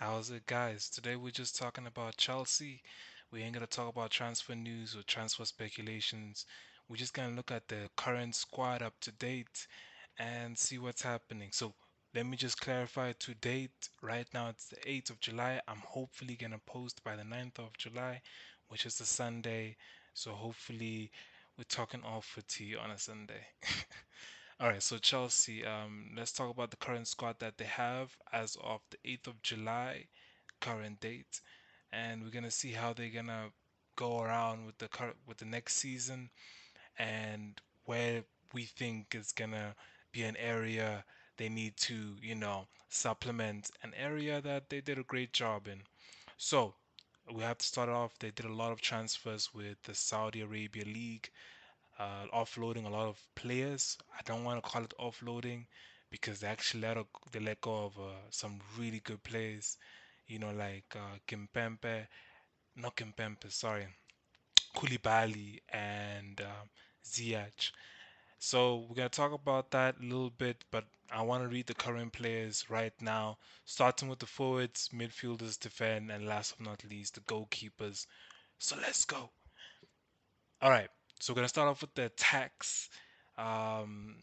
How's it, guys? Today we're just talking about Chelsea. We ain't gonna talk about transfer news or transfer speculations. We're just gonna look at the current squad up to date and see what's happening. So let me just clarify to date. Right now it's the 8th of July. I'm hopefully gonna post by the 9th of July, which is a Sunday. So hopefully we're talking all for tea on a Sunday. All right, so Chelsea, let's talk about the current squad that they have as of the 8th of July, current date, and we're gonna see how they're gonna go around with the next season and where we think is gonna be an area they need to, supplement an area that they did a great job in. So we have to start off. They did a lot of transfers with the Saudi Arabia League, offloading a lot of players. I don't want to call it offloading because they let go of some really good players, like Kimpembe, not Kimpembe, sorry, Koulibaly and Ziyech. So we're gonna talk about that a little bit, but I want to read the current players right now, starting with the forwards, midfielders, defend, and last but not least, the goalkeepers. So let's go. All right, so we're gonna start off with the attacks. Um,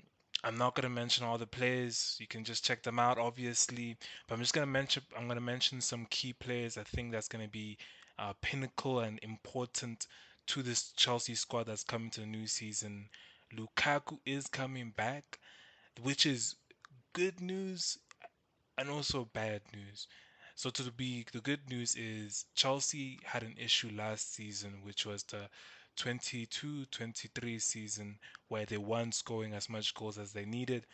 I'm not gonna mention all the players. You can just check them out, obviously. But I'm just gonna mention. I'm gonna mention some key players. I think that's gonna be pinnacle and important to this Chelsea squad that's coming to the new season. Lukaku is coming back, which is good news and also bad news. So the good news is Chelsea had an issue last season, which was the 22-23 season where they weren't scoring as much goals as they needed.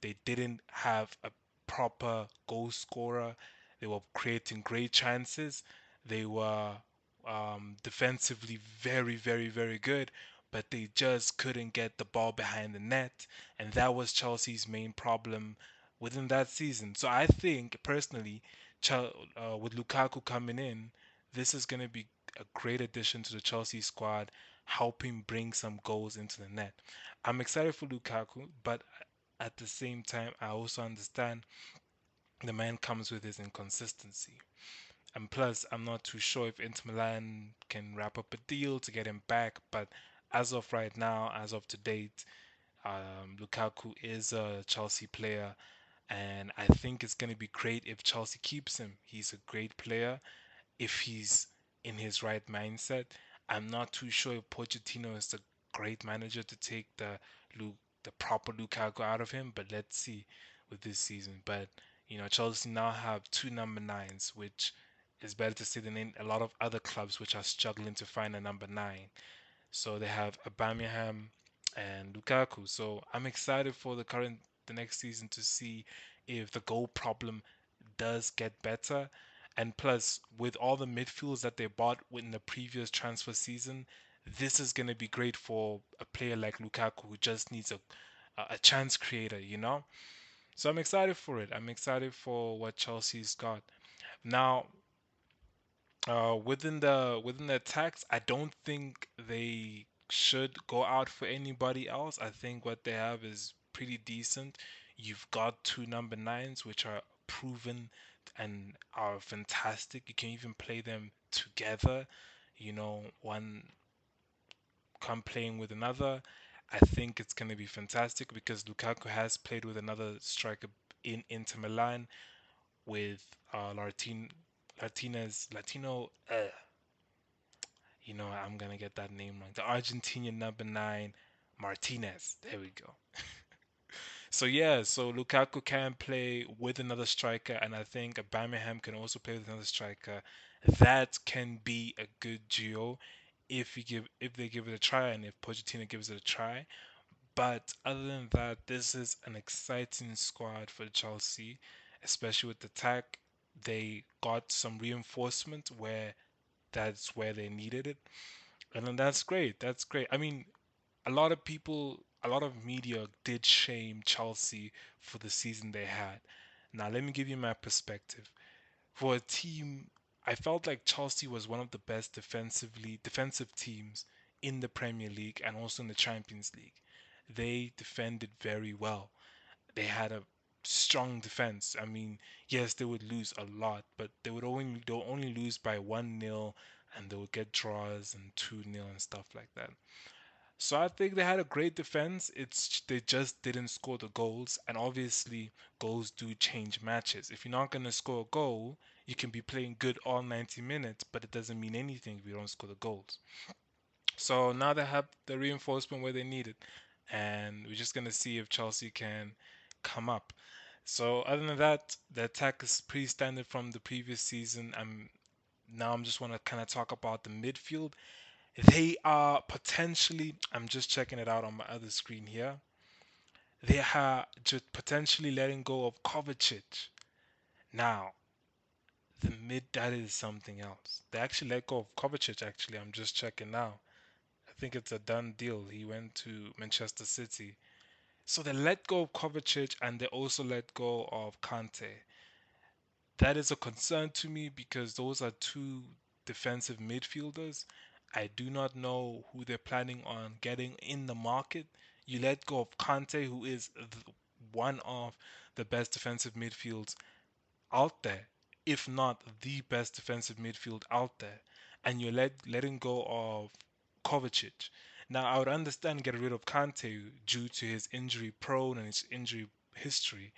They didn't have a proper goal scorer. They were creating great chances. They were defensively very, very, very good, but they just couldn't get the ball behind the net. And that was Chelsea's main problem within that season. So I think personally, with Lukaku coming in, this is going to be a great addition to the Chelsea squad, helping bring some goals into the net. I'm excited for Lukaku, but at the same time, I also understand the man comes with his inconsistency. And plus, I'm not too sure if Inter Milan can wrap up a deal to get him back. But as of right now, as of to date, Lukaku is a Chelsea player, and I think it's going to be great if Chelsea keeps him. He's a great player if he's in his right mindset. I'm not too sure if Pochettino is the great manager to take the proper Lukaku out of him, but let's see with this season. But Chelsea now have two number nines, which is better to say than in a lot of other clubs which are struggling to find a number nine. So they have Aubameyang and Lukaku. So I'm excited for the next season to see if the goal problem does get better. And plus, with all the midfields that they bought in the previous transfer season, this is going to be great for a player like Lukaku who just needs a chance creator. So I'm excited for it. I'm excited for what Chelsea's got. Now, within the attacks, I don't think they should go out for anybody else. I think what they have is pretty decent. You've got two number nines which are proven and are fantastic. You can even play them together. One come playing with another. I think it's going to be fantastic because Lukaku has played with another striker in Inter Milan with Latino. I'm gonna get that name wrong. The Argentinian number nine, Martinez. There we go. So yeah, so Lukaku can play with another striker, and I think Aubameyang can also play with another striker. That can be a good duo if they give it a try, and if Pochettino gives it a try. But other than that, this is an exciting squad for Chelsea, especially with the attack. They got some reinforcement where that's where they needed it. And then that's great. That's great. I mean, a lot of media did shame Chelsea for the season they had. Now, let me give you my perspective. For a team, I felt like Chelsea was one of the best defensive teams in the Premier League and also in the Champions League. They defended very well. They had a strong defense. I mean, yes, they would lose a lot, but they'll only lose by 1-0, and they would get draws and 2-0 and stuff like that. So I think they had a great defense. It's they just didn't score the goals, and obviously goals do change matches. If you're not gonna score a goal, you can be playing good all 90 minutes, but it doesn't mean anything if you don't score the goals. So now they have the reinforcement where they need it, and we're just gonna see if Chelsea can come up. So other than that, the attack is pretty standard from the previous season. I'm just want to kind of talk about the midfield. They are potentially, I'm just checking it out on my other screen here. They are just potentially letting go of Kovacic. Now, the mid, that is something else. They actually let go of Kovacic, actually. I'm just checking now. I think it's a done deal. He went to Manchester City. So they let go of Kovacic and they also let go of Kante. That is a concern to me because those are two defensive midfielders. I do not know who they're planning on getting in the market. You let go of Kante, who is one of the best defensive midfields out there, if not the best defensive midfield out there, and you're letting go of Kovacic. Now, I would understand getting rid of Kante due to his injury prone and his injury history,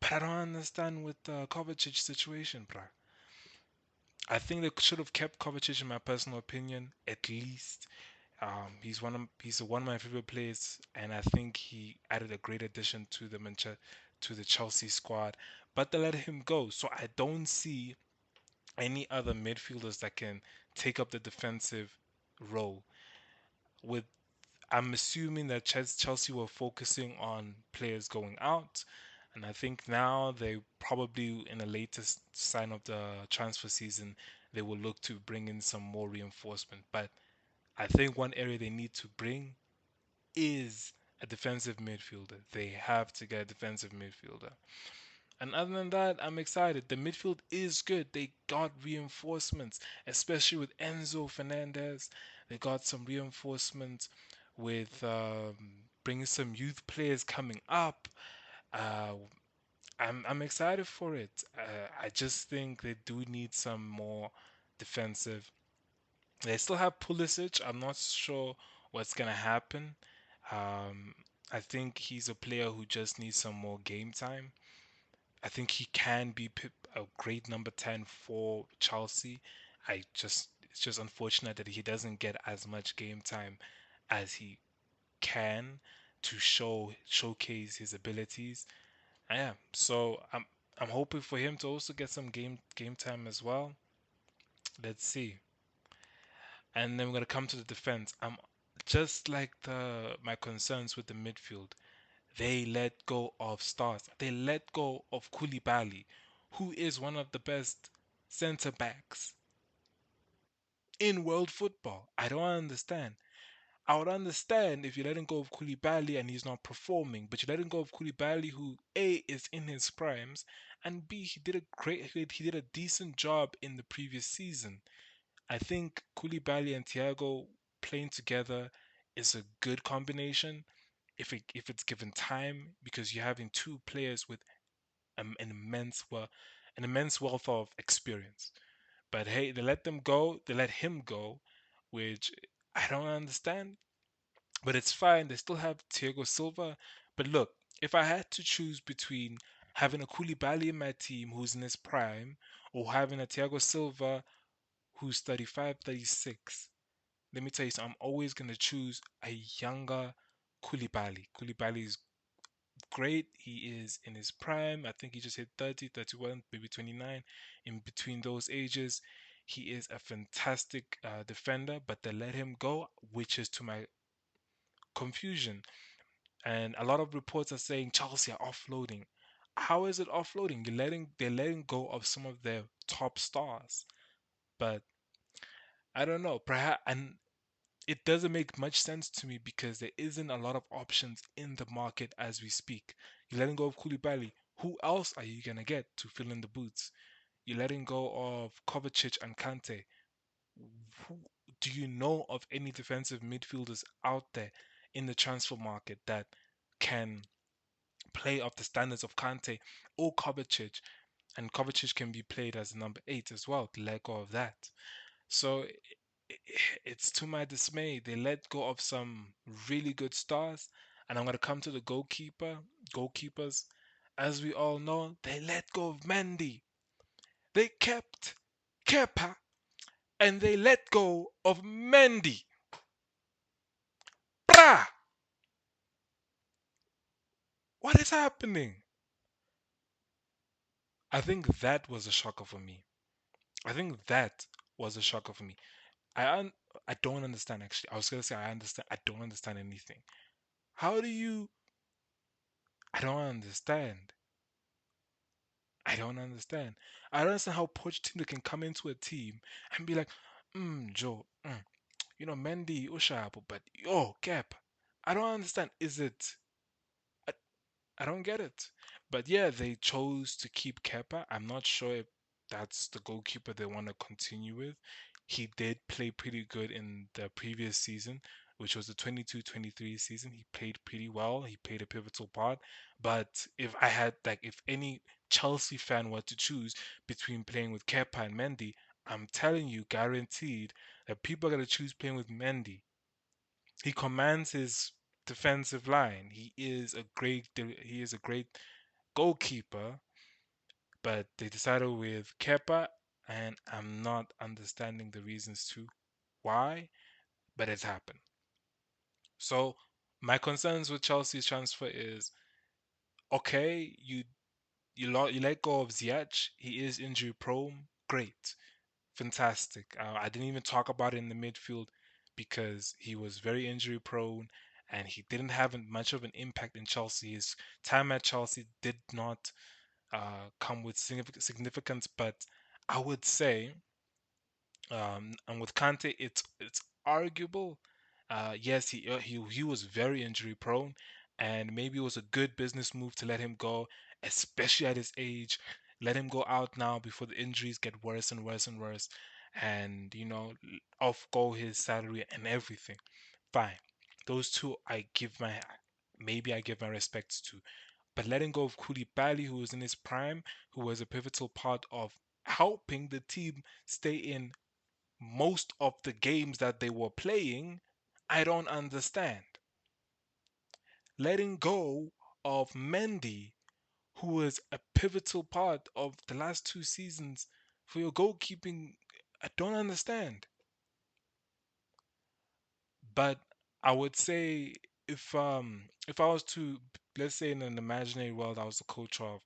but I don't understand with the Kovacic situation, bruh. I think they should have kept Kovacic, in my personal opinion, at least. He's one of my favorite players, and I think he added a great addition to to the Chelsea squad. But they let him go, so I don't see any other midfielders that can take up the defensive role. With I'm assuming that Chelsea were focusing on players going out, and I think now they probably in the latest sign of the transfer season they will look to bring in some more reinforcement. But I think one area they need to bring is a defensive midfielder. They have to get a defensive midfielder. And other than that, I'm excited. The midfield is good. They got reinforcements, especially with Enzo Fernandez. They got some reinforcements with bringing some youth players coming up. Uh, I'm excited for it. I just think they do need some more defensive. They still have Pulisic. I'm not sure what's gonna happen. Um, I think he's a player who just needs some more game time. I think he can be a great number 10 for Chelsea. It's just unfortunate that he doesn't get as much game time as he can to showcase his abilities. Yeah, so I'm hoping for him to also get some game time as well. Let's see. And then we're gonna come to the defense. I'm just like the my concerns with the midfield. They let go of stars. They let go of Koulibaly, who is one of the best centre backs in world football. I don't understand. I would understand if you're letting go of Koulibaly and he's not performing, but you're letting go of Koulibaly who A is in his primes and B he did a decent job in the previous season. I think Koulibaly and Thiago playing together is a good combination if it's given time because you're having two players with an immense wealth of experience. But hey, they let him go, which I don't understand. But it's fine. They still have Thiago Silva. But look, if I had to choose between having a Koulibaly in my team who's in his prime or having a Thiago Silva who's 35, 36, let me tell you something. I'm always going to choose a younger Koulibaly. Koulibaly is great. He is in his prime. I think he just hit 30, 31, maybe 29. In between those ages, he is a fantastic defender, but they let him go, which is to my confusion. And a lot of reports are saying Chelsea are offloading. How is it offloading? They're letting go of some of their top stars. But I don't know. Perhaps and it doesn't make much sense to me because there isn't a lot of options in the market as we speak. You're letting go of Koulibaly. Who else are you gonna get to fill in the boots? You're letting go of Kovacic and Kante. Who, do you know of any defensive midfielders out there in the transfer market that can play of the standards of Kante or Kovacic, and Kovacic can be played as number eight as well. To let go of that, so it's to my dismay they let go of some really good stars, and I'm gonna come to the goalkeepers. As we all know, they let go of Mendy. They kept Kepa, and they let go of Mendy. Brah! What is happening? I think that was a shocker for me. I think that was a shocker for me. I un- I don't understand actually. I was gonna say I understand. I don't understand anything. How do you? I don't understand. I don't understand. I don't understand how Pochettino can come into a team and be like, Joe, Mendy, Ushapu, but Cap. I don't understand. Is it? I, I don't get it. But yeah, they chose to keep Kepa. I'm not sure if that's the goalkeeper they want to continue with. He did play pretty good in the previous season, which was the 22-23 season. He played pretty well. He played a pivotal part. But if any Chelsea fan were to choose between playing with Kepa and Mendy, I'm telling you, guaranteed that people are going to choose playing with Mendy. He commands his defensive line. He is a great goalkeeper, but they decided with Kepa, and I'm not understanding the reasons to why, but it's happened. So my concerns with Chelsea's transfer is okay, you let go of Ziyech. He is injury prone. Great, fantastic. I didn't even talk about it in the midfield because he was very injury prone and he didn't have much of an impact in Chelsea. His time at Chelsea did not come with significance, but I would say, and with Kante, it's arguable. Yes, he was very injury prone, and maybe it was a good business move to let him go, especially at his age. Let him go out now before the injuries get worse and worse and worse, and off go his salary and everything. Fine, those two I give my respects to. But letting go of Koulibaly, who was in his prime, who was a pivotal part of helping the team stay in most of the games that they were playing, I don't understand. Letting go of Mendy, who was a pivotal part of the last two seasons for your goalkeeping, I don't understand. But I would say if I was to, let's say, in an imaginary world, I was the coach of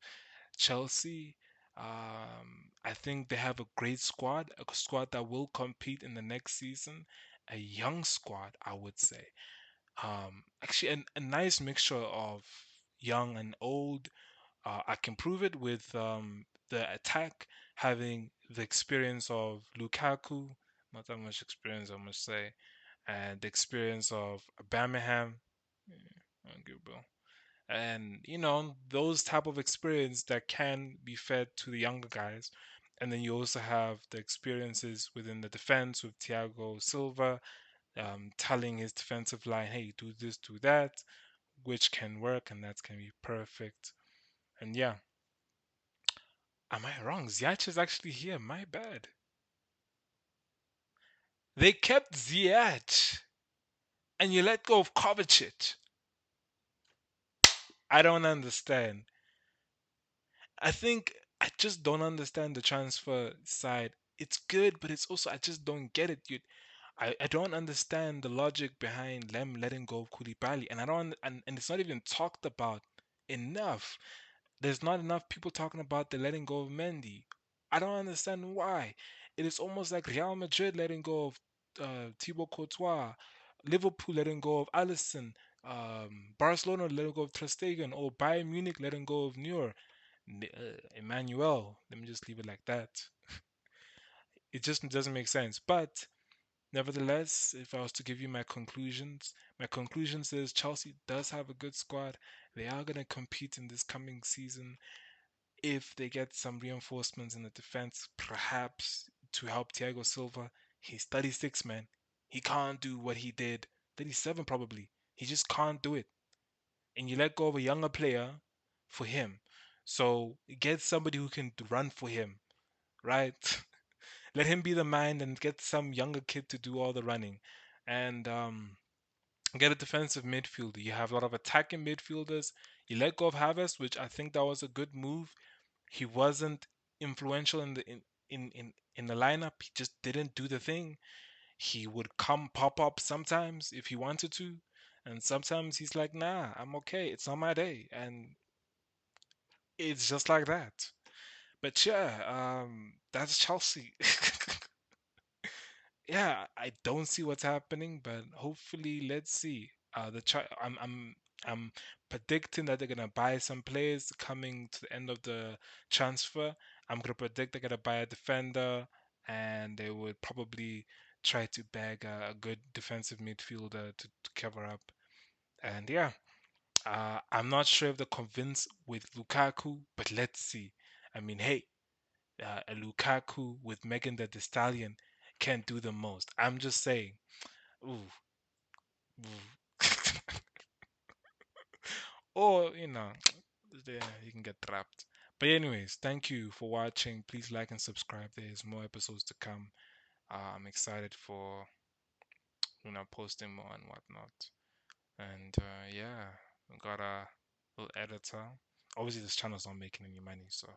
Chelsea. I think they have a great squad, a squad that will compete in the next season. A young squad, I would say. Actually, a nice mixture of young and old. I can prove it with the attack having the experience of Lukaku, not that much experience, I must say, and the experience of Birmingham. Yeah, and those type of experience that can be fed to the younger guys. And then you also have the experiences within the defense with Thiago Silva, telling his defensive line, hey, do this, do that, which can work and that can be perfect. And yeah, am I wrong? Ziyech is actually here. My bad. They kept Ziyech and you let go of Kovacic. I don't understand. I think I just don't understand the transfer side. It's good, but it's also I just don't get it. I don't understand the logic behind them letting go of Koulibaly, and I don't and it's not even talked about enough. There's not enough people talking about the letting go of Mendy. I don't understand why. It is almost like Real Madrid letting go of Thibaut Courtois, Liverpool letting go of Alisson, Barcelona letting go of Ter Stegen, or Bayern Munich letting go of Neuer. Emmanuel. Let me just leave it like that. It just doesn't make sense. But nevertheless, if I was to give you my conclusions is Chelsea does have a good squad. They are going to compete in this coming season if they get some reinforcements in the defense, perhaps to help Thiago Silva. He's 36, man. He can't do what he did. 37 probably. He just can't do it. and you let go of a younger player for him. So get somebody who can run for him, right? Let him be the mind and get some younger kid to do all the running. And get a defensive midfielder. You have a lot of attacking midfielders. You let go of Havertz, which I think that was a good move. He wasn't influential in the lineup. He just didn't do the thing. He would come pop up sometimes if he wanted to, and sometimes he's like, "Nah, I'm okay. It's not my day," and it's just like that. But yeah, that's Chelsea. Yeah, I don't see what's happening, but hopefully, let's see. I'm predicting that they're gonna buy some players coming to the end of the transfer. I'm gonna predict they're gonna buy a defender, and they would probably try to bag a good defensive midfielder to cover up. And yeah, I'm not sure if they're convinced with Lukaku, but let's see. I mean, hey, a Lukaku with Megan the Stallion can't do the most. I'm just saying. Ooh, ooh. Or yeah, you can get trapped. But anyways, thank you for watching. Please like and subscribe. There's more episodes to come. I'm excited for posting more and whatnot. And yeah, we got a little editor. Obviously, this channel's not making any money, so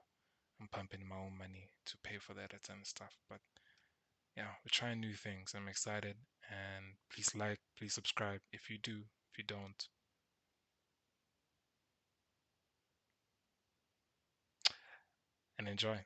I'm pumping my own money to pay for the editor and stuff. But yeah, we're trying new things. I'm excited. And please like, please subscribe if you do. If you don't, and enjoy.